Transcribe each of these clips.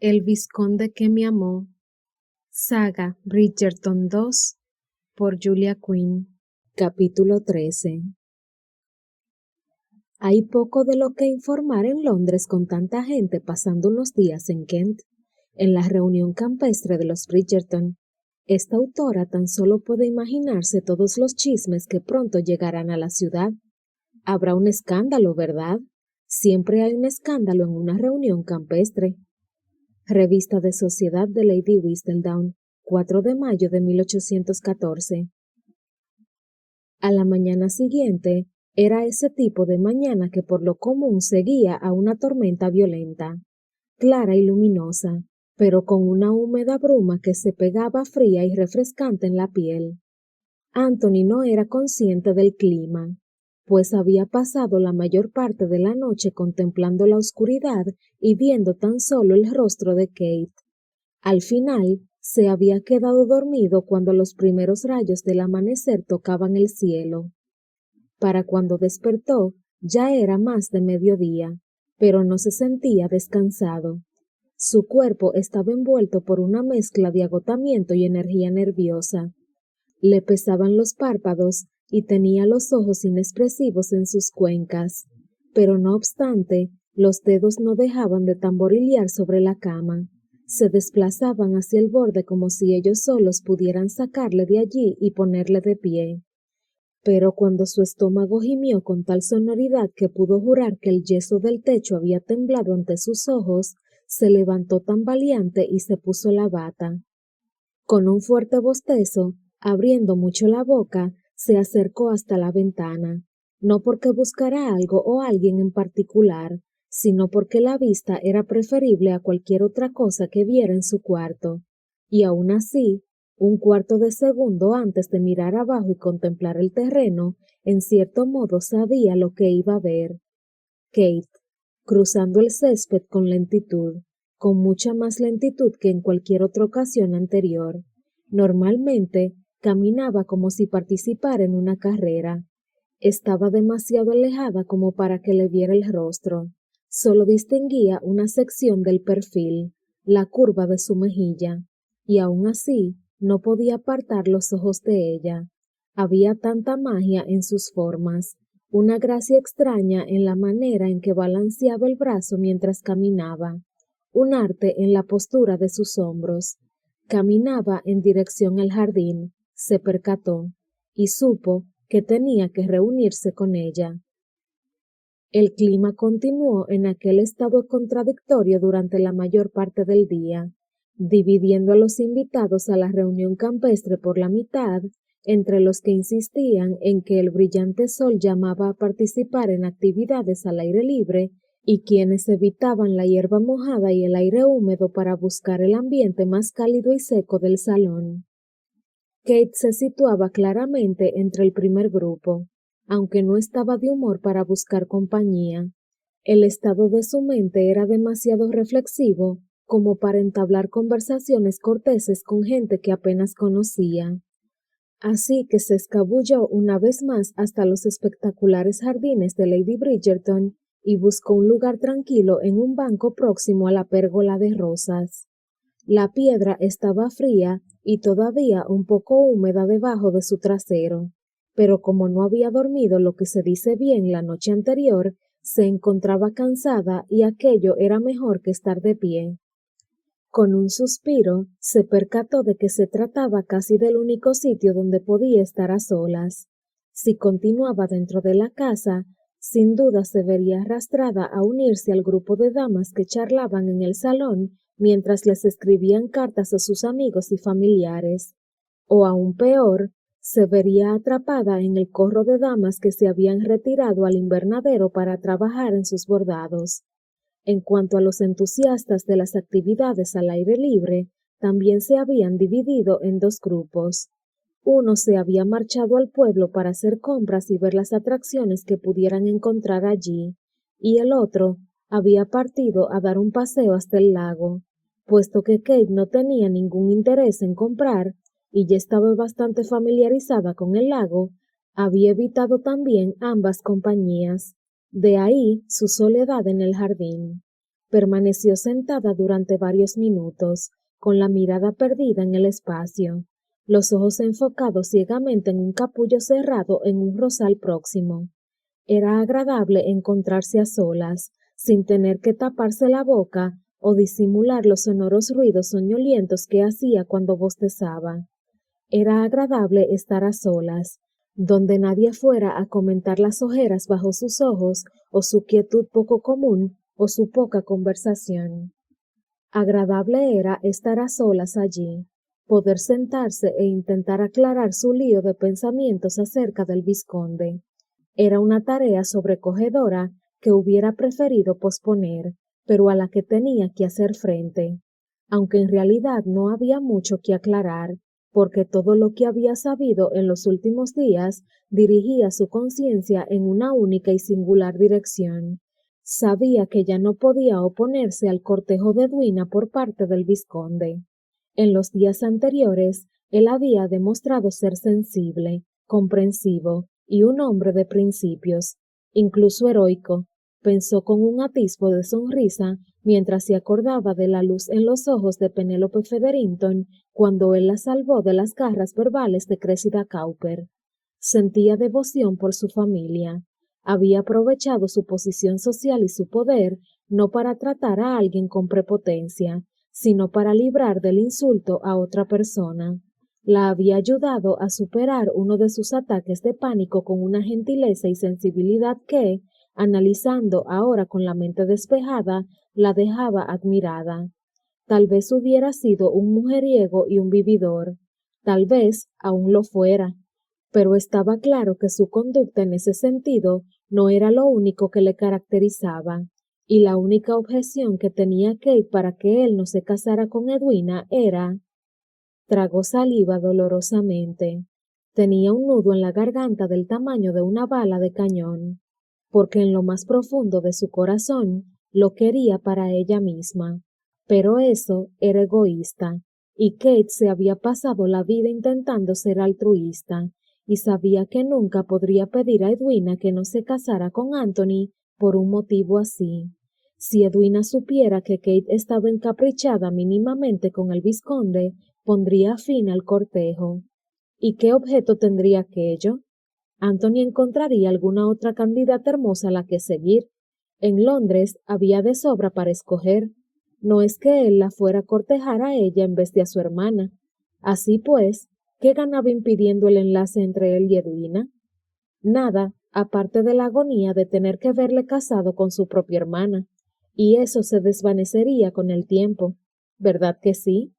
El vizconde que me amó, saga Bridgerton 2 por Julia Quinn. Capítulo 13. Hay poco de lo que informar en Londres con tanta gente pasando unos días en Kent, en la reunión campestre de los Bridgerton. Esta autora tan solo puede imaginarse todos los chismes que pronto llegarán a la ciudad. Habrá un escándalo, ¿verdad? Siempre hay un escándalo en una reunión campestre. Revista de Sociedad de Lady Whistledown, 4 de mayo de 1814. A la mañana siguiente, era ese tipo de mañana que por lo común seguía a una tormenta violenta, clara y luminosa, pero con una húmeda bruma que se pegaba fría y refrescante en la piel. Anthony no era consciente del clima, pues había pasado la mayor parte de la noche contemplando la oscuridad y viendo tan solo el rostro de Kate. Al final, se había quedado dormido cuando los primeros rayos del amanecer tocaban el cielo. Para cuando despertó, ya era más de mediodía, pero no se sentía descansado. Su cuerpo estaba envuelto por una mezcla de agotamiento y energía nerviosa. Le pesaban los párpados y tenía los ojos inexpresivos en sus cuencas, pero no obstante, los dedos no dejaban de tamborilear sobre la cama. Se desplazaban hacia el borde como si ellos solos pudieran sacarle de allí y ponerle de pie. Pero cuando su estómago gimió con tal sonoridad que pudo jurar que el yeso del techo había temblado ante sus ojos, se levantó tambaleante y se puso la bata. Con un fuerte bostezo, abriendo mucho la boca, se acercó hasta la ventana, no porque buscara algo o alguien en particular, sino porque la vista era preferible a cualquier otra cosa que viera en su cuarto, y aun así, un cuarto de segundo antes de mirar abajo y contemplar el terreno, en cierto modo sabía lo que iba a ver. Kate, cruzando el césped con lentitud, con mucha más lentitud que en cualquier otra ocasión anterior. Normalmente, caminaba como si participara en una carrera. Estaba demasiado alejada como para que le viera el rostro. Solo distinguía una sección del perfil, la curva de su mejilla, y aun así no podía apartar los ojos de ella. Había tanta magia en sus formas, una gracia extraña en la manera en que balanceaba el brazo mientras caminaba, un arte en la postura de sus hombros. Caminaba en dirección al jardín, se percató, y supo que tenía que reunirse con ella. El clima continuó en aquel estado contradictorio durante la mayor parte del día, dividiendo a los invitados a la reunión campestre por la mitad, entre los que insistían en que el brillante sol llamaba a participar en actividades al aire libre y quienes evitaban la hierba mojada y el aire húmedo para buscar el ambiente más cálido y seco del salón. Kate se situaba claramente entre el primer grupo, aunque no estaba de humor para buscar compañía. El estado de su mente era demasiado reflexivo como para entablar conversaciones corteses con gente que apenas conocía. Así que se escabulló una vez más hasta los espectaculares jardines de Lady Bridgerton y buscó un lugar tranquilo en un banco próximo a la pérgola de rosas. La piedra estaba fría y todavía un poco húmeda debajo de su trasero, pero como no había dormido lo que se dice bien la noche anterior, se encontraba cansada y aquello era mejor que estar de pie. Con un suspiro, se percató de que se trataba casi del único sitio donde podía estar a solas. Si continuaba dentro de la casa, sin duda se vería arrastrada a unirse al grupo de damas que charlaban en el salón mientras les escribían cartas a sus amigos y familiares. O aún peor, se vería atrapada en el corro de damas que se habían retirado al invernadero para trabajar en sus bordados. En cuanto a los entusiastas de las actividades al aire libre, también se habían dividido en dos grupos. Uno se había marchado al pueblo para hacer compras y ver las atracciones que pudieran encontrar allí, y el otro había partido a dar un paseo hasta el lago. Puesto que Kate no tenía ningún interés en comprar y ya estaba bastante familiarizada con el lago, había evitado también ambas compañías. De ahí su soledad en el jardín. Permaneció sentada durante varios minutos, con la mirada perdida en el espacio, los ojos enfocados ciegamente en un capullo cerrado en un rosal próximo. Era agradable encontrarse a solas, sin tener que taparse la boca o disimular los sonoros ruidos soñolientos que hacía cuando bostezaba. Era agradable estar a solas, donde nadie fuera a comentar las ojeras bajo sus ojos o su quietud poco común o su poca conversación. Agradable era estar a solas allí, poder sentarse e intentar aclarar su lío de pensamientos acerca del vizconde. Era una tarea sobrecogedora que hubiera preferido posponer, pero a la que tenía que hacer frente, aunque en realidad no había mucho que aclarar, porque todo lo que había sabido en los últimos días dirigía su conciencia en una única y singular dirección. Sabía que ya no podía oponerse al cortejo de Edwina por parte del vizconde. En los días anteriores, él había demostrado ser sensible, comprensivo y un hombre de principios, incluso heroico. Pensó con un atisbo de sonrisa mientras se acordaba de la luz en los ojos de Penélope Featherington cuando él la salvó de las garras verbales de Cressida Cowper. Sentía devoción por su familia. Había aprovechado su posición social y su poder no para tratar a alguien con prepotencia, sino para librar del insulto a otra persona. La había ayudado a superar uno de sus ataques de pánico con una gentileza y sensibilidad que, analizando ahora con la mente despejada, la dejaba admirada. Tal vez hubiera sido un mujeriego y un vividor, tal vez aún lo fuera, pero estaba claro que su conducta en ese sentido no era lo único que le caracterizaba, y la única objeción que tenía Kate para que él no se casara con Edwina era... Tragó saliva dolorosamente. Tenía un nudo en la garganta del tamaño de una bala de cañón, porque en lo más profundo de su corazón lo quería para ella misma. Pero eso era egoísta, y Kate se había pasado la vida intentando ser altruista, y sabía que nunca podría pedir a Edwina que no se casara con Anthony por un motivo así. Si Edwina supiera que Kate estaba encaprichada mínimamente con el vizconde, pondría fin al cortejo. ¿Y qué objeto tendría aquello? Anthony encontraría alguna otra candidata hermosa a la que seguir. En Londres había de sobra para escoger. No es que él la fuera a cortejar a ella en vez de a su hermana. Así pues, ¿qué ganaba impidiendo el enlace entre él y Edwina? Nada, aparte de la agonía de tener que verle casado con su propia hermana. Y eso se desvanecería con el tiempo. ¿Verdad que sí?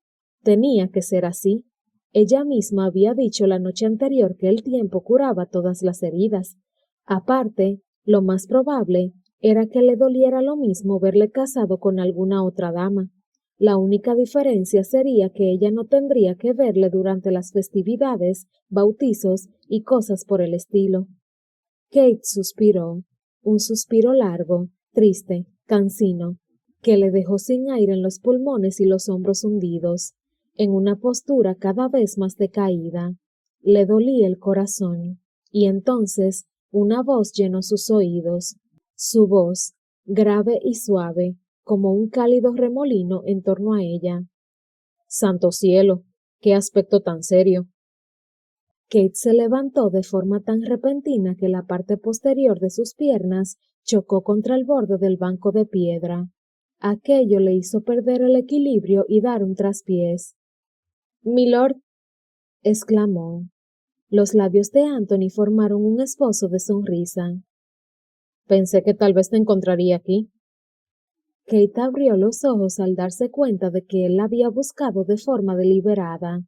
Tenía que ser así. Ella misma había dicho la noche anterior que el tiempo curaba todas las heridas. Aparte, lo más probable era que le doliera lo mismo verle casado con alguna otra dama. La única diferencia sería que ella no tendría que verle durante las festividades, bautizos y cosas por el estilo. Kate suspiró, un suspiro largo, triste, cansino, que le dejó sin aire en los pulmones y los hombros hundidos, en una postura cada vez más decaída. Le dolía el corazón, y entonces una voz llenó sus oídos, su voz, grave y suave, como un cálido remolino en torno a ella. ¡Santo cielo! ¡Qué aspecto tan serio! Kate se levantó de forma tan repentina que la parte posterior de sus piernas chocó contra el borde del banco de piedra. Aquello le hizo perder el equilibrio y dar un traspiés. —Milord —exclamó. Los labios de Anthony formaron un esbozo de sonrisa. —Pensé que tal vez te encontraría aquí. Kate abrió los ojos al darse cuenta de que él la había buscado de forma deliberada.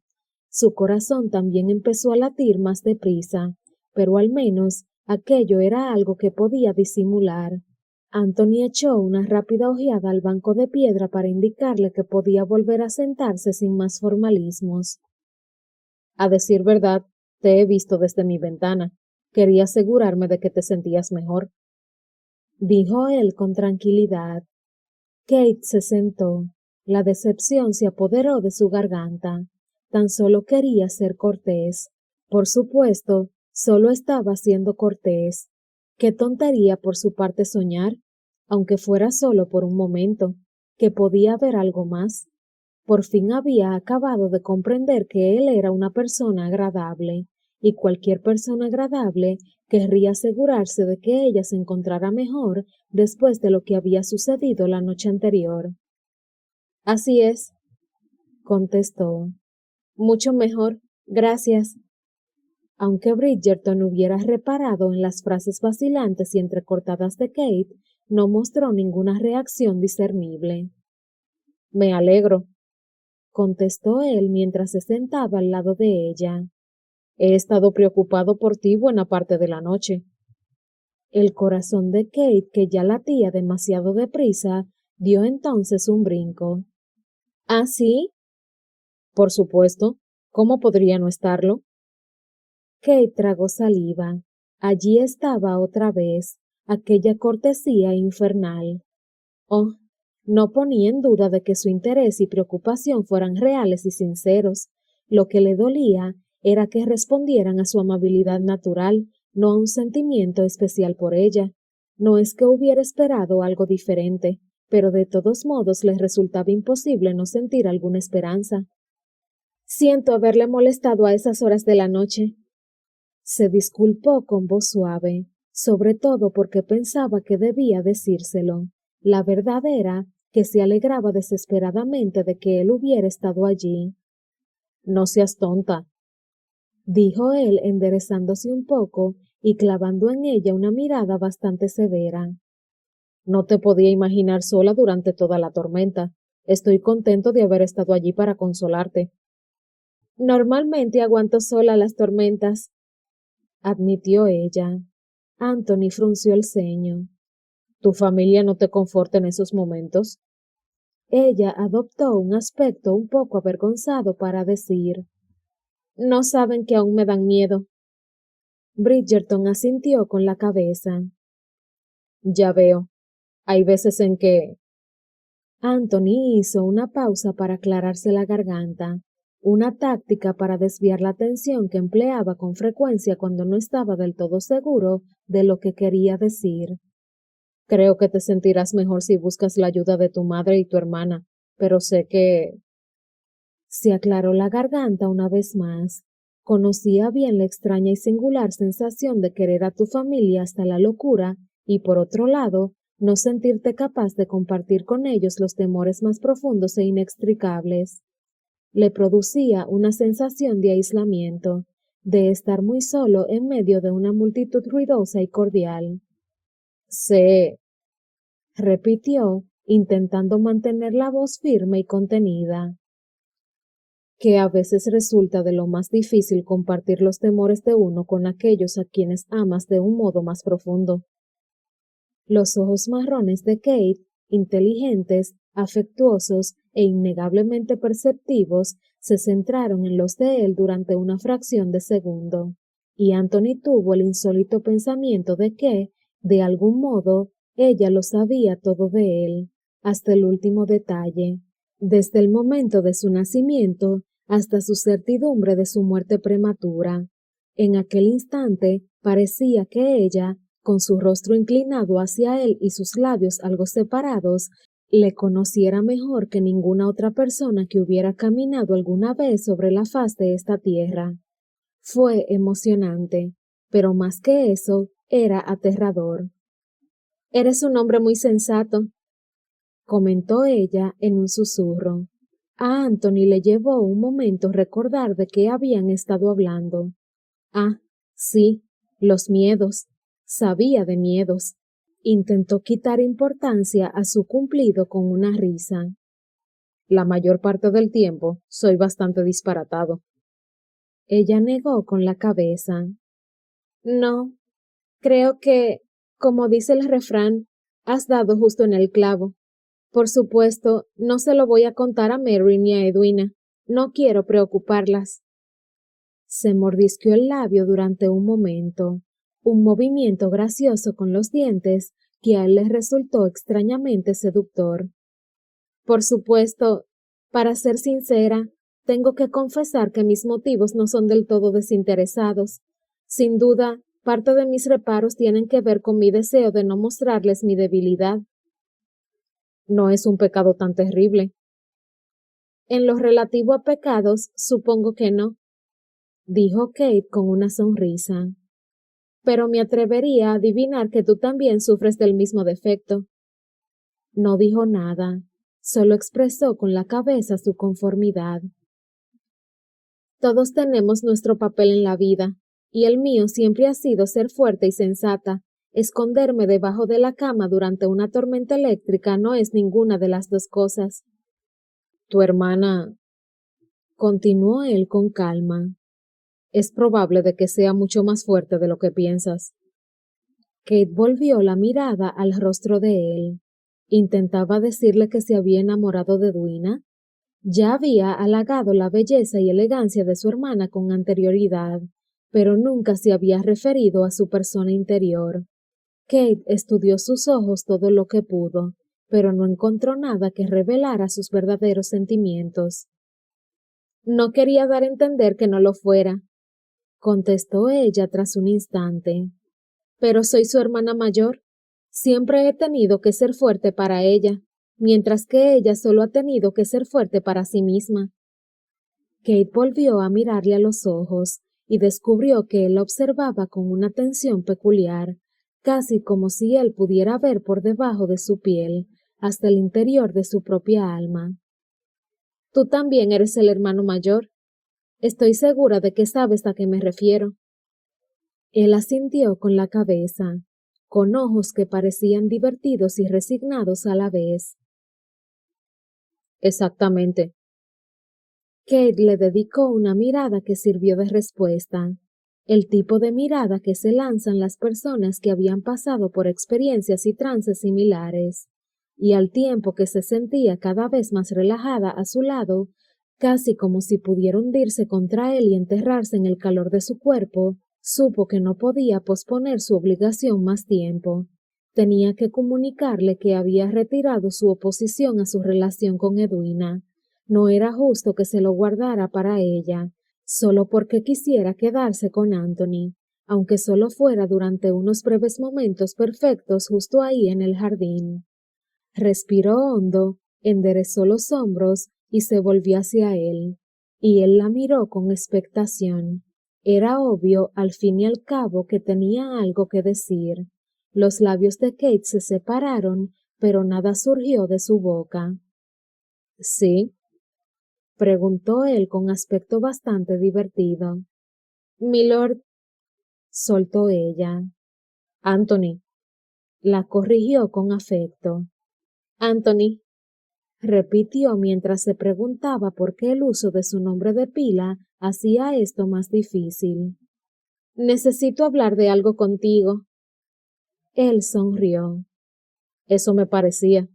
Su corazón también empezó a latir más deprisa, pero al menos aquello era algo que podía disimular. Anthony echó una rápida ojeada al banco de piedra para indicarle que podía volver a sentarse sin más formalismos. A decir verdad, te he visto desde mi ventana. Quería asegurarme de que te sentías mejor, dijo él con tranquilidad. Kate se sentó. La decepción se apoderó de su garganta. Tan solo quería ser cortés. Por supuesto, solo estaba siendo cortés. Qué tontería por su parte soñar. aunque fuera solo por un momento, que podía haber algo más. Por fin había acabado de comprender que él era una persona agradable, y cualquier persona agradable querría asegurarse de que ella se encontrara mejor después de lo que había sucedido la noche anterior. Así es, contestó. Mucho mejor, gracias. Aunque Bridgerton hubiera reparado en las frases vacilantes y entrecortadas de Kate, no mostró ninguna reacción discernible. Me alegro, contestó él mientras se sentaba al lado de ella. He estado preocupado por ti buena parte de la noche. El corazón de Kate, que ya latía demasiado deprisa, dio entonces un brinco. ¿Ah, sí? Por supuesto. ¿Cómo podría no estarlo? Kate tragó saliva. Allí estaba otra vez, aquella cortesía infernal. Oh, no ponía en duda de que su interés y preocupación fueran reales y sinceros. Lo que le dolía era que respondieran a su amabilidad natural, no a un sentimiento especial por ella. No es que hubiera esperado algo diferente, pero de todos modos le resultaba imposible no sentir alguna esperanza. Siento haberle molestado a esas horas de la noche. Se disculpó con voz suave, sobre todo porque pensaba que debía decírselo. La verdad era que se alegraba desesperadamente de que él hubiera estado allí. No seas tonta, dijo él enderezándose un poco y clavando en ella una mirada bastante severa. No te podía imaginar sola durante toda la tormenta. Estoy contento de haber estado allí para consolarte. Normalmente aguanto sola las tormentas, admitió ella. Anthony frunció el ceño. ¿Tu familia no te conforta en esos momentos? Ella adoptó un aspecto un poco avergonzado para decir: No saben que aún me dan miedo. Bridgerton asintió con la cabeza. Ya veo. Hay veces en que... Anthony hizo una pausa para aclararse la garganta, una táctica para desviar la atención que empleaba con frecuencia cuando no estaba del todo seguro de lo que quería decir. Creo que te sentirás mejor si buscas la ayuda de tu madre y tu hermana, pero sé que... Se aclaró la garganta una vez más. Conocía bien la extraña y singular sensación de querer a tu familia hasta la locura y, por otro lado, no sentirte capaz de compartir con ellos los temores más profundos e inextricables. Le producía una sensación de aislamiento, de estar muy solo en medio de una multitud ruidosa y cordial. Sé, repitió, intentando mantener la voz firme y contenida, que a veces resulta de lo más difícil compartir los temores de uno con aquellos a quienes amas de un modo más profundo. Los ojos marrones de Kate, inteligentes, afectuosos e innegablemente perceptivos, se centraron en los de él durante una fracción de segundo, y Anthony tuvo el insólito pensamiento de que, de algún modo, ella lo sabía todo de él, hasta el último detalle, desde el momento de su nacimiento hasta su certidumbre de su muerte prematura. En aquel instante parecía que ella, con su rostro inclinado hacia él y sus labios algo separados, le conociera mejor que ninguna otra persona que hubiera caminado alguna vez sobre la faz de esta tierra. Fue emocionante, pero más que eso, era aterrador. Eres un hombre muy sensato, comentó ella en un susurro. A Anthony le llevó un momento recordar de qué habían estado hablando. Ah, sí, los miedos. Sabía de miedos. Intentó quitar importancia a su cumplido con una risa. La mayor parte del tiempo soy bastante disparatado. Ella negó con la cabeza. No, creo que, como dice el refrán, has dado justo en el clavo. Por supuesto, no se lo voy a contar a Mary ni a Edwina. No quiero preocuparlas. Se mordisqueó el labio durante un momento, un movimiento gracioso con los dientes que a él le resultó extrañamente seductor. Por supuesto, para ser sincera, tengo que confesar que mis motivos no son del todo desinteresados. Sin duda, parte de mis reparos tienen que ver con mi deseo de no mostrarles mi debilidad, No es un pecado tan terrible. En lo relativo a pecados, supongo que no, dijo Kate con una sonrisa. Pero me atrevería a adivinar que tú también sufres del mismo defecto. No dijo nada, solo expresó con la cabeza su conformidad. Todos tenemos nuestro papel en la vida, y el mío siempre ha sido ser fuerte y sensata. Esconderme debajo de la cama durante una tormenta eléctrica no es ninguna de las dos cosas. Tu hermana, continuó él con calma, es probable de que sea mucho más fuerte de lo que piensas. Kate volvió la mirada al rostro de él. Intentaba decirle que se había enamorado de Edwina. Ya había halagado la belleza y elegancia de su hermana con anterioridad, pero nunca se había referido a su persona interior. Kate estudió sus ojos todo lo que pudo, pero no encontró nada que revelara sus verdaderos sentimientos. No quería dar a entender que no lo fuera, contestó ella tras un instante. Pero soy su hermana mayor. Siempre he tenido que ser fuerte para ella, mientras que ella solo ha tenido que ser fuerte para sí misma. Kate volvió a mirarle a los ojos y descubrió que él la observaba con una atención peculiar, casi como si él pudiera ver por debajo de su piel, hasta el interior de su propia alma. Tú también eres el hermano mayor. Estoy segura de que sabes a qué me refiero. Él asintió con la cabeza, con ojos que parecían divertidos y resignados a la vez. Exactamente. Kate le dedicó una mirada que sirvió de respuesta, el tipo de mirada que se lanzan las personas que habían pasado por experiencias y trances similares, y al tiempo que se sentía cada vez más relajada a su lado, casi como si pudiera hundirse contra él y enterrarse en el calor de su cuerpo, supo que no podía posponer su obligación más tiempo. Tenía que comunicarle que había retirado su oposición a su relación con Edwina. No era justo que se lo guardara para ella, solo porque quisiera quedarse con Anthony, aunque solo fuera durante unos breves momentos perfectos justo ahí en el jardín. Respiró hondo, enderezó los hombros y se volvió hacia él, y él la miró con expectación. Era obvio, al fin y al cabo, que tenía algo que decir. Los labios de Kate se separaron, pero nada surgió de su boca. ¿Sí? Preguntó él con aspecto bastante divertido. Milord, soltó ella. Anthony, la corrigió con afecto. Anthony, repitió mientras se preguntaba por qué el uso de su nombre de pila hacía esto más difícil. Necesito hablar de algo contigo. Él sonrió. Eso me parecía.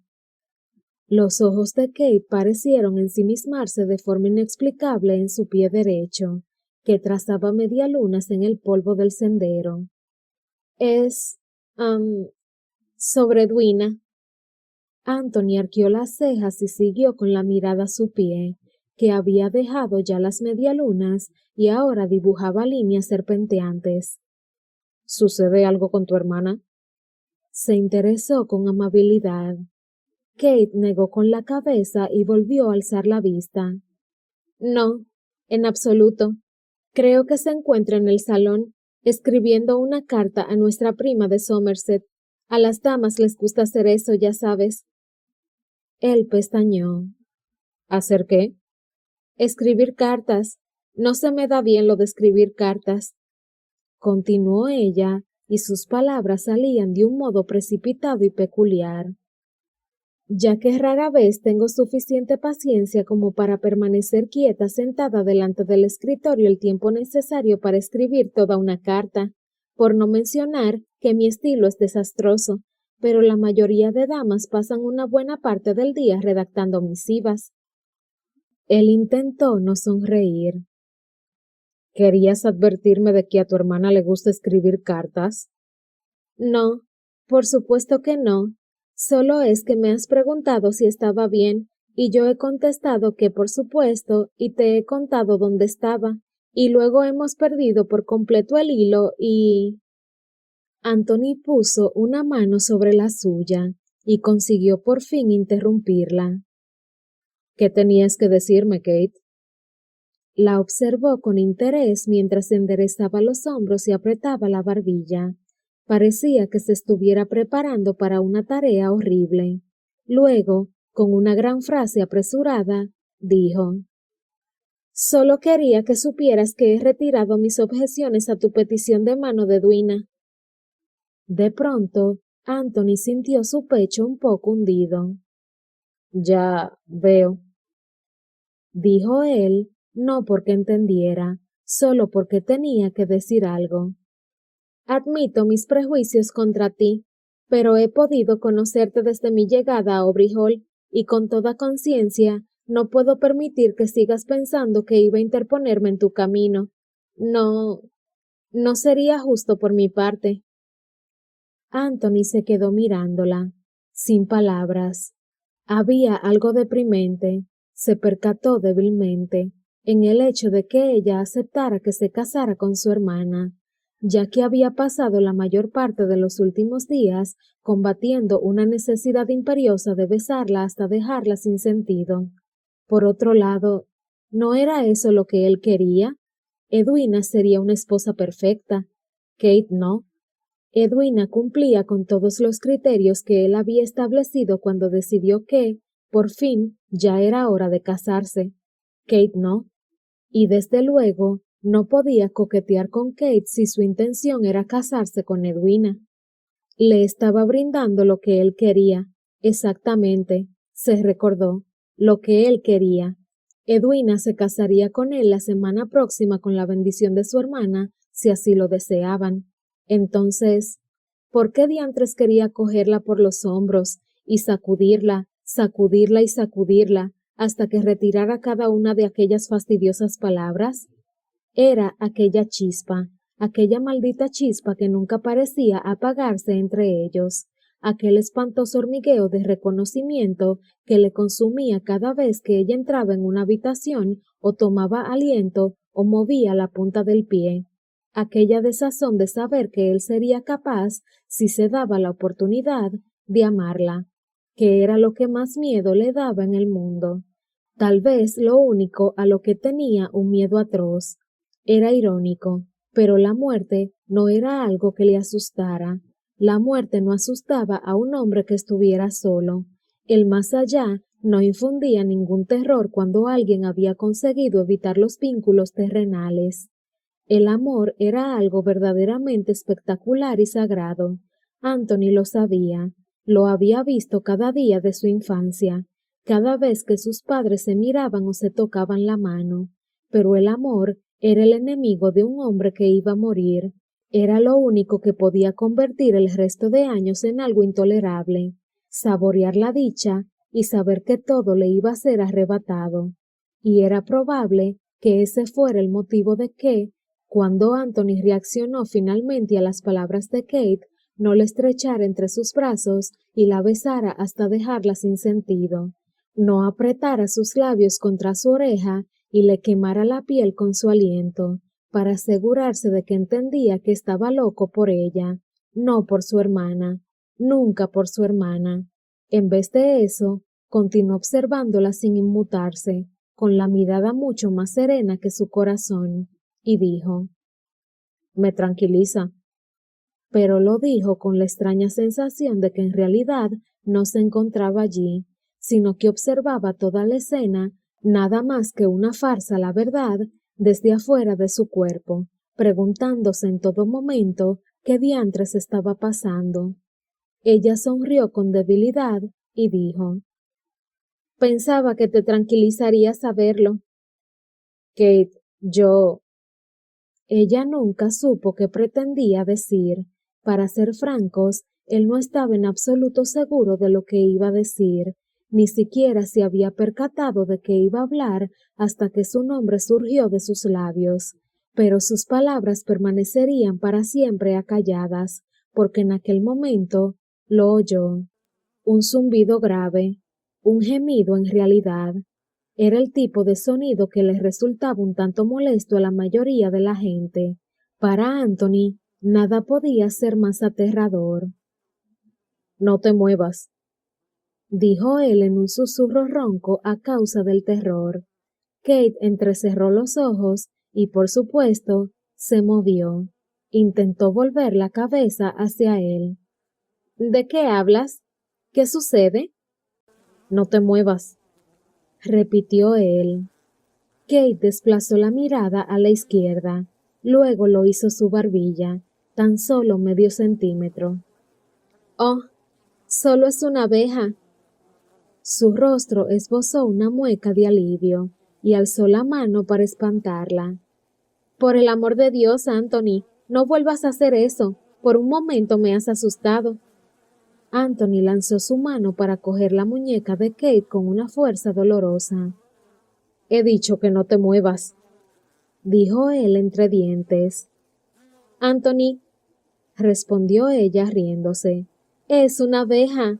Los ojos de Kate parecieron ensimismarse de forma inexplicable en su pie derecho, que trazaba medialunas en el polvo del sendero. Es, sobre Edwina. Anthony arqueó las cejas y siguió con la mirada a su pie, que había dejado ya las medialunas y ahora dibujaba líneas serpenteantes. ¿Sucede algo con tu hermana? Se interesó con amabilidad. Kate negó con la cabeza y volvió a alzar la vista. No, en absoluto. Creo que se encuentra en el salón, escribiendo una carta a nuestra prima de Somerset. A las damas les gusta hacer eso, ya sabes. Él pestañeó. ¿Hacer qué? Escribir cartas. No se me da bien lo de escribir cartas. Continuó ella, y sus palabras salían de un modo precipitado y peculiar. Ya que rara vez tengo suficiente paciencia como para permanecer quieta sentada delante del escritorio el tiempo necesario para escribir toda una carta, por no mencionar que mi estilo es desastroso, pero la mayoría de damas pasan una buena parte del día redactando misivas. Él intentó no sonreír. ¿Querías advertirme de que a tu hermana le gusta escribir cartas? No, por supuesto que no. Solo es que me has preguntado si estaba bien, y yo he contestado que por supuesto, y te he contado dónde estaba, y luego hemos perdido por completo el hilo y... Anthony puso una mano sobre la suya, y consiguió por fin interrumpirla. ¿Qué tenías que decirme, Kate? La observó con interés mientras enderezaba los hombros y apretaba la barbilla. Parecía que se estuviera preparando para una tarea horrible. Luego, con una gran frase apresurada, dijo: Solo quería que supieras que he retirado mis objeciones a tu petición de mano de Edwina. De pronto, Anthony sintió su pecho un poco hundido. Ya veo, dijo él, no porque entendiera, solo porque tenía que decir algo. Admito mis prejuicios contra ti, pero he podido conocerte desde mi llegada a Aubrey Hall y con toda conciencia no puedo permitir que sigas pensando que iba a interponerme en tu camino. No sería justo por mi parte. Anthony se quedó mirándola, sin palabras. Había algo deprimente, se percató débilmente, en el hecho de que ella aceptara que se casara con su hermana, ya que había pasado la mayor parte de los últimos días combatiendo una necesidad imperiosa de besarla hasta dejarla sin sentido. Por otro lado, ¿no era eso lo que él quería? Edwina sería una esposa perfecta. Kate no. Edwina cumplía con todos los criterios que él había establecido cuando decidió que, por fin, ya era hora de casarse. Kate no. Y desde luego, no podía coquetear con Kate si su intención era casarse con Edwina. Le estaba brindando lo que él quería. Exactamente, se recordó, lo que él quería. Edwina se casaría con él la semana próxima con la bendición de su hermana, si así lo deseaban. Entonces, ¿por qué diantres quería cogerla por los hombros y sacudirla, sacudirla y sacudirla hasta que retirara cada una de aquellas fastidiosas palabras? Era aquella maldita chispa que nunca parecía apagarse entre ellos, aquel espantoso hormigueo de reconocimiento que le consumía cada vez que ella entraba en una habitación o tomaba aliento o movía la punta del pie, aquella desazón de saber que él sería capaz, si se daba la oportunidad, de amarla, que era lo que más miedo le daba en el mundo. Tal vez lo único a lo que tenía un miedo atroz. Era irónico, pero la muerte no era algo que le asustara. La muerte no asustaba a un hombre que estuviera solo. El más allá no infundía ningún terror cuando alguien había conseguido evitar los vínculos terrenales. El amor era algo verdaderamente espectacular y sagrado. Anthony lo sabía, lo había visto cada día de su infancia, cada vez que sus padres se miraban o se tocaban la mano. Pero el amor era el enemigo de un hombre que iba a morir. Era lo único que podía convertir el resto de años en algo intolerable. Saborear la dicha y saber que todo le iba a ser arrebatado. Y era probable que ese fuera el motivo de que, cuando Anthony reaccionó finalmente a las palabras de Kate, no la estrechara entre sus brazos y la besara hasta dejarla sin sentido, no apretara sus labios contra su oreja y le quemara la piel con su aliento, para asegurarse de que entendía que estaba loco por ella, no por su hermana, nunca por su hermana. En vez de eso, continuó observándola sin inmutarse, con la mirada mucho más serena que su corazón, y dijo: Me tranquiliza. Pero lo dijo con la extraña sensación de que en realidad no se encontraba allí, sino que observaba toda la escena, nada más que una farsa, la verdad, desde afuera de su cuerpo, preguntándose en todo momento qué diantres estaba pasando. Ella sonrió con debilidad y dijo: Pensaba que te tranquilizaría saberlo. Kate, yo... Ella nunca supo qué pretendía decir. Para ser francos, él no estaba en absoluto seguro de lo que iba a decir, ni siquiera se había percatado de que iba a hablar hasta que su nombre surgió de sus labios. Pero sus palabras permanecerían para siempre acalladas, porque en aquel momento lo oyó. Un zumbido grave, un gemido en realidad. Era el tipo de sonido que les resultaba un tanto molesto a la mayoría de la gente. Para Anthony, nada podía ser más aterrador. No te muevas, dijo él en un susurro ronco a causa del terror. Kate entrecerró los ojos y, por supuesto, se movió. Intentó volver la cabeza hacia él. ¿De qué hablas? ¿Qué sucede? No te muevas, repitió él. Kate desplazó la mirada a la izquierda, luego lo hizo su barbilla, tan solo medio centímetro. Oh, solo es una abeja. Su rostro esbozó una mueca de alivio y alzó la mano para espantarla. Por el amor de Dios, Anthony, no vuelvas a hacer eso. Por un momento me has asustado. Anthony lanzó su mano para coger la muñeca de Kate con una fuerza dolorosa. He dicho que no te muevas, dijo él entre dientes. Anthony, respondió ella riéndose, es una abeja.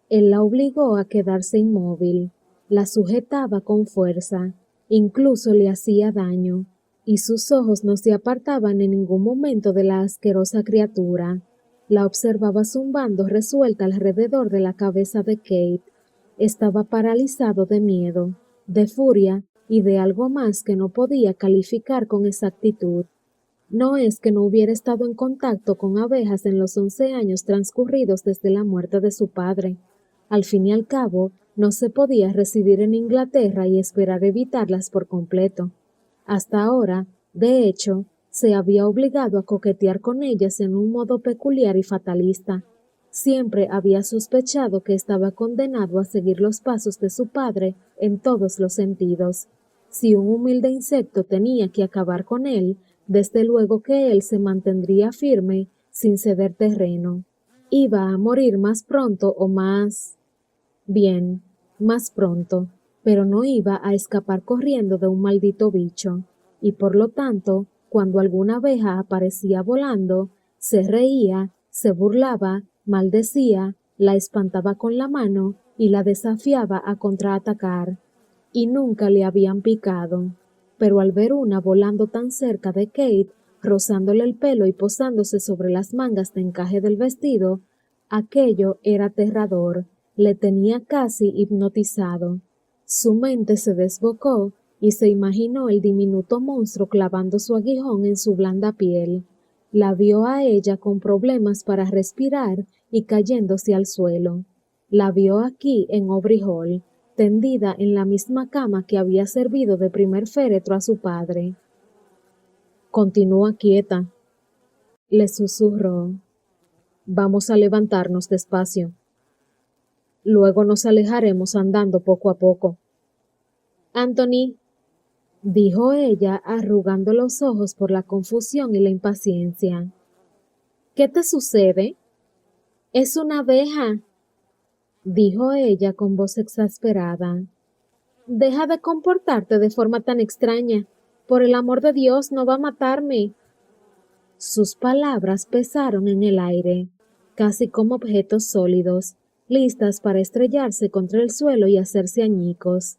Él la obligó a quedarse inmóvil, la sujetaba con fuerza, incluso le hacía daño, y sus ojos no se apartaban en ningún momento de la asquerosa criatura. La observaba zumbando resuelta alrededor de la cabeza de Kate. Estaba paralizado de miedo, de furia y de algo más que no podía calificar con exactitud. No es que no hubiera estado en contacto con abejas en los 11 años transcurridos desde la muerte de su padre. Al fin y al cabo, no se podía residir en Inglaterra y esperar evitarlas por completo. Hasta ahora, de hecho, se había obligado a coquetear con ellas en un modo peculiar y fatalista. Siempre había sospechado que estaba condenado a seguir los pasos de su padre en todos los sentidos. Si un humilde insecto tenía que acabar con él, desde luego que él se mantendría firme, sin ceder terreno. Iba a morir más pronto o más... Bien, más pronto, pero no iba a escapar corriendo de un maldito bicho, y por lo tanto, cuando alguna abeja aparecía volando, se reía, se burlaba, maldecía, la espantaba con la mano y la desafiaba a contraatacar. Y nunca le habían picado, pero al ver una volando tan cerca de Kate, rozándole el pelo y posándose sobre las mangas de encaje del vestido, aquello era aterrador, le tenía casi hipnotizado. Su mente se desbocó y se imaginó el diminuto monstruo clavando su aguijón en su blanda piel. La vio a ella con problemas para respirar y cayéndose al suelo. La vio aquí en Aubrey Hall, tendida en la misma cama que había servido de primer féretro a su padre. Continúa quieta, le susurró. Vamos a levantarnos despacio. Luego nos alejaremos andando poco a poco. Anthony, dijo ella, arrugando los ojos por la confusión y la impaciencia. ¿Qué te sucede? Es una abeja, dijo ella con voz exasperada. Deja de comportarte de forma tan extraña. Por el amor de Dios, no va a matarme. Sus palabras pesaron en el aire, casi como objetos sólidos, listas para estrellarse contra el suelo y hacerse añicos.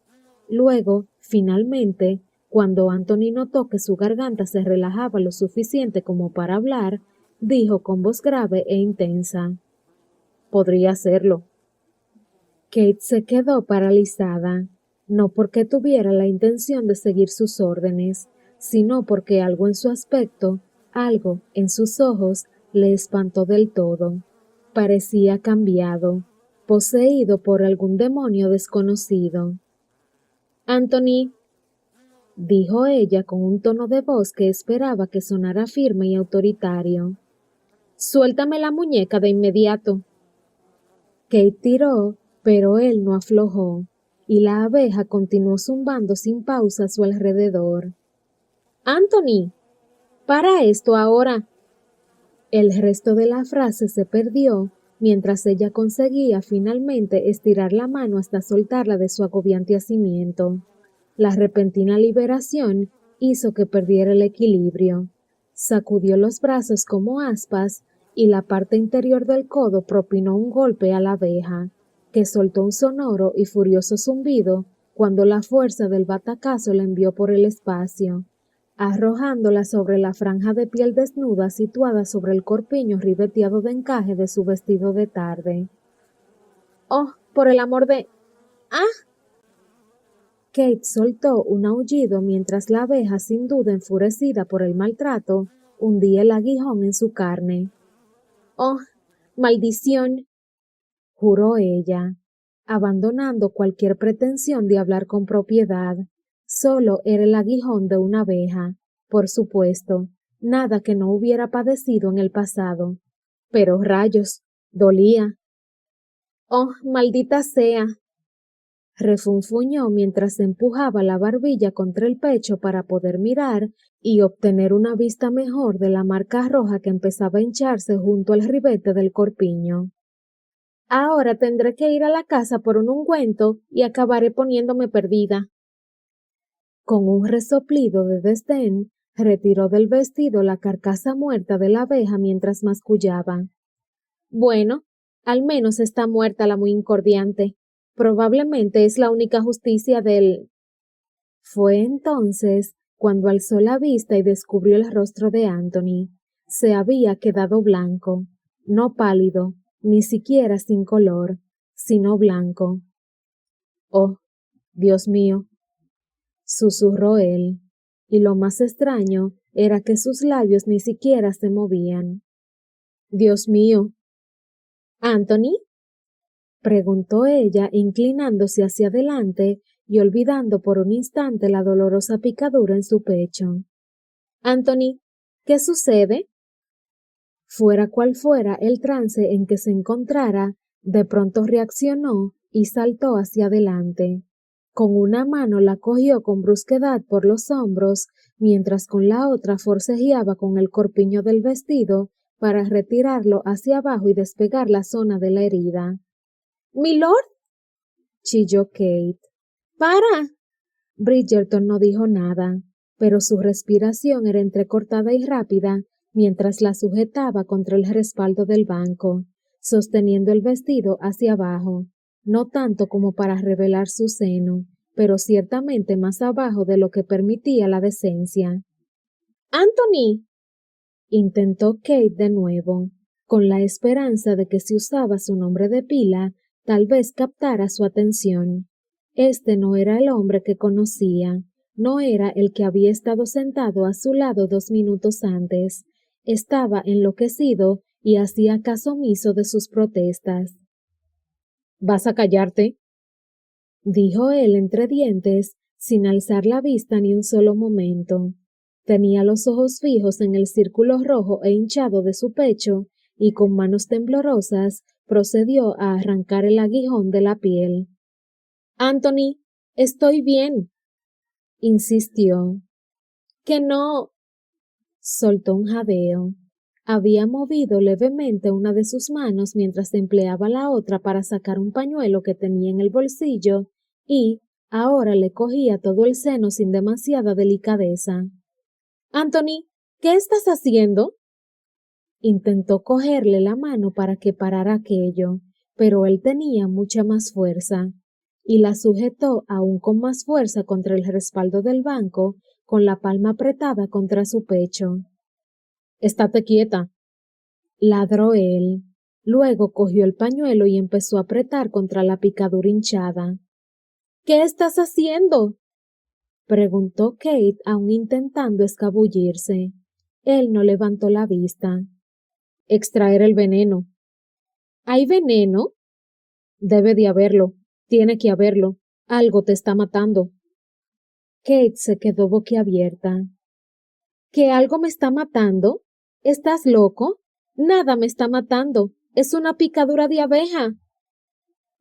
Luego, finalmente, cuando Anthony notó que su garganta se relajaba lo suficiente como para hablar, dijo con voz grave e intensa. Podría hacerlo. Kate se quedó paralizada, no porque tuviera la intención de seguir sus órdenes, sino porque algo en su aspecto, algo en sus ojos, le espantó del todo. Parecía cambiado, poseído por algún demonio desconocido. Anthony, dijo ella con un tono de voz que esperaba que sonara firme y autoritario. Suéltame la muñeca de inmediato. Kate tiró, pero él no aflojó, y la abeja continuó zumbando sin pausa a su alrededor. Anthony, para esto ahora. El resto de la frase se perdió mientras ella conseguía finalmente estirar la mano hasta soltarla de su agobiante hacimiento. La repentina liberación hizo que perdiera el equilibrio. Sacudió los brazos como aspas y la parte interior del codo propinó un golpe a la abeja, que soltó un sonoro y furioso zumbido cuando la fuerza del batacazo la envió por el espacio, arrojándola sobre la franja de piel desnuda situada sobre el corpiño ribeteado de encaje de su vestido de tarde. ¡Oh! por el amor de... ¡Ah! Kate soltó un aullido mientras la abeja, sin duda enfurecida por el maltrato, hundía el aguijón en su carne. ¡Oh, maldición!, juró ella, abandonando cualquier pretensión de hablar con propiedad. Solo era el aguijón de una abeja, por supuesto, nada que no hubiera padecido en el pasado. Pero rayos, dolía. ¡Oh, maldita sea!, refunfuñó mientras empujaba la barbilla contra el pecho para poder mirar y obtener una vista mejor de la marca roja que empezaba a hincharse junto al ribete del corpiño. Ahora tendré que ir a la casa por un ungüento y acabaré poniéndome perdida. Con un resoplido de desdén, retiró del vestido la carcasa muerta de la abeja mientras mascullaba. Bueno, al menos está muerta la muy incordiante. Probablemente es la única justicia del... Fue entonces cuando alzó la vista y descubrió el rostro de Anthony. Se había quedado blanco, no pálido, ni siquiera sin color, sino blanco. «Oh, Dios mío», susurró él, y lo más extraño era que sus labios ni siquiera se movían. «Dios mío». «¿Anthony?», preguntó ella, inclinándose hacia adelante y olvidando por un instante la dolorosa picadura en su pecho. «Anthony, ¿qué sucede?». Fuera cual fuera el trance en que se encontrara, de pronto reaccionó y saltó hacia adelante. Con una mano la cogió con brusquedad por los hombros, mientras con la otra forcejeaba con el corpiño del vestido para retirarlo hacia abajo y despegar la zona de la herida. «¿Milord?», chilló Kate. «¡Para!». Bridgerton no dijo nada, pero su respiración era entrecortada y rápida mientras la sujetaba contra el respaldo del banco, sosteniendo el vestido hacia abajo, no tanto como para revelar su seno, pero ciertamente más abajo de lo que permitía la decencia. «¡Anthony!», intentó Kate de nuevo, con la esperanza de que si usaba su nombre de pila, tal vez captara su atención. Este no era el hombre que conocía, no era el que había estado sentado a su lado 2 minutos antes. Estaba enloquecido y hacía caso omiso de sus protestas. «¿Vas a callarte?», dijo él entre dientes, sin alzar la vista ni un solo momento. Tenía los ojos fijos en el círculo rojo e hinchado de su pecho y con manos temblorosas procedió a arrancar el aguijón de la piel. «Anthony, estoy bien», insistió. «Que no». Soltó un jadeo. Había movido levemente una de sus manos mientras empleaba la otra para sacar un pañuelo que tenía en el bolsillo y ahora le cogía todo el seno sin demasiada delicadeza. «Anthony, ¿qué estás haciendo?». Intentó cogerle la mano para que parara aquello, pero él tenía mucha más fuerza, y la sujetó aún con más fuerza contra el respaldo del banco, con la palma apretada contra su pecho. «Estate quieta», ladró él. Luego cogió el pañuelo y empezó a apretar contra la picadura hinchada. «¿Qué estás haciendo?», preguntó Kate, aún intentando escabullirse. Él no levantó la vista. «Extraer el veneno». «¿Hay veneno?». «Debe de haberlo. Tiene que haberlo. Algo te está matando». Kate se quedó boquiabierta. ¿Que algo me está matando? ¿Estás loco? Nada me está matando. Es una picadura de abeja.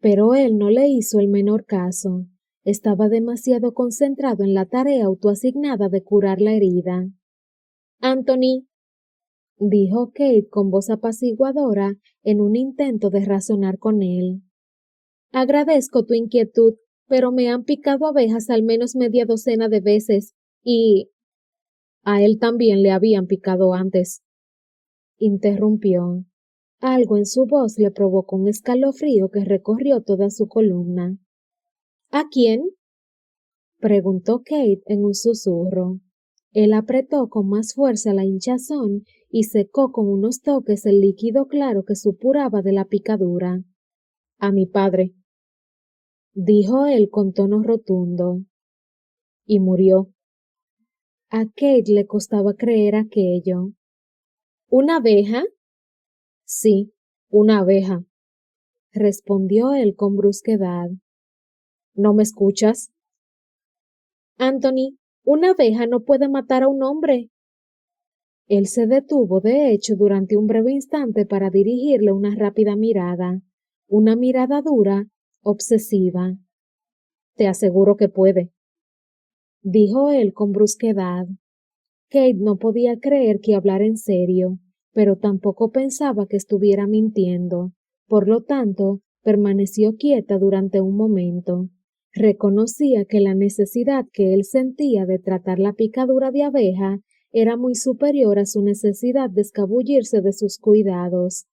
Pero él no le hizo el menor caso. Estaba demasiado concentrado en la tarea autoasignada de curar la herida. «Anthony», dijo Kate con voz apaciguadora en un intento de razonar con él. «Agradezco tu inquietud, pero me han picado abejas al menos media docena de veces y...». «A él también le habían picado antes», interrumpió. Algo en su voz le provocó un escalofrío que recorrió toda su columna. «¿A quién?», preguntó Kate en un susurro. Él apretó con más fuerza la hinchazón y secó con unos toques el líquido claro que supuraba de la picadura. «A mi padre», dijo él con tono rotundo. Y murió. A Kate le costaba creer aquello. ¿Una abeja? Sí, una abeja, respondió él con brusquedad. ¿No me escuchas? Anthony, una abeja no puede matar a un hombre. Él se detuvo, de hecho, durante un breve instante para dirigirle una mirada dura, obsesiva. Te aseguro que puede, dijo él con brusquedad. Kate no podía creer que hablara en serio, pero tampoco pensaba que estuviera mintiendo. Por lo tanto, permaneció quieta durante un momento. Reconocía que la necesidad que él sentía de tratar la picadura de abeja era muy superior a su necesidad de escabullirse de sus cuidados.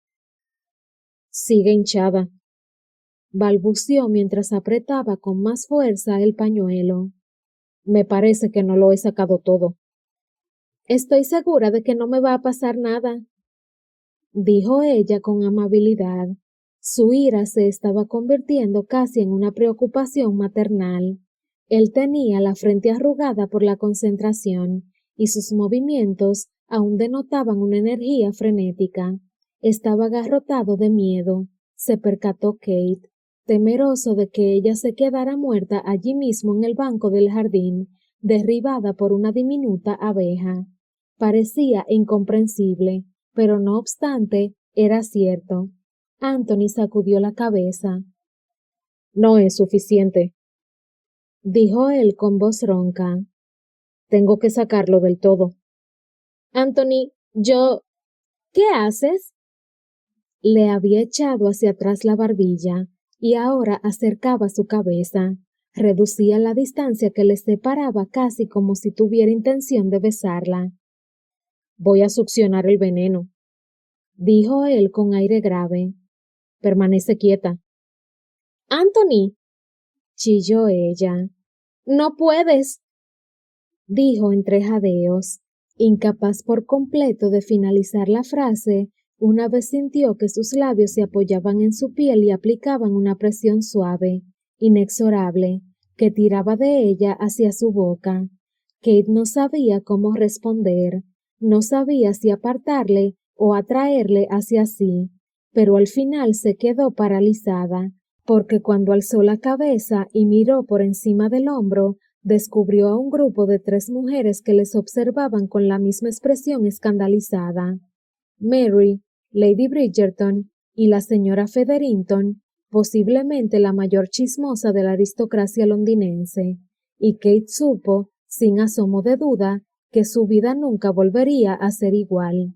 Sigue hinchada, balbució mientras apretaba con más fuerza el pañuelo. Me parece que no lo he sacado todo. Estoy segura de que no me va a pasar nada, dijo ella con amabilidad. Su ira se estaba convirtiendo casi en una preocupación maternal. Él tenía la frente arrugada por la concentración, y sus movimientos aún denotaban una energía frenética. Estaba agarrotado de miedo, se percató Kate, temeroso de que ella se quedara muerta allí mismo en el banco del jardín, derribada por una diminuta abeja. Parecía incomprensible, pero no obstante, era cierto. Anthony sacudió la cabeza. No es suficiente, dijo él con voz ronca. Tengo que sacarlo del todo. Anthony, ¿Qué haces? Le había echado hacia atrás la barbilla y ahora acercaba su cabeza. Reducía la distancia que les separaba casi como si tuviera intención de besarla. Voy a succionar el veneno, dijo él con aire grave. Permanece quieta. Anthony, chilló ella. No puedes, dijo entre jadeos, incapaz por completo de finalizar la frase. Una vez sintió que sus labios se apoyaban en su piel y aplicaban una presión suave, inexorable, que tiraba de ella hacia su boca. Kate no sabía cómo responder, no sabía si apartarle o atraerle hacia sí, pero al final se quedó paralizada, porque cuando alzó la cabeza y miró por encima del hombro, descubrió a un grupo de 3 mujeres que les observaban con la misma expresión escandalizada. Mary, Lady Bridgerton y la señora Featherington, posiblemente la mayor chismosa de la aristocracia londinense, y Kate supo, sin asomo de duda, que su vida nunca volvería a ser igual.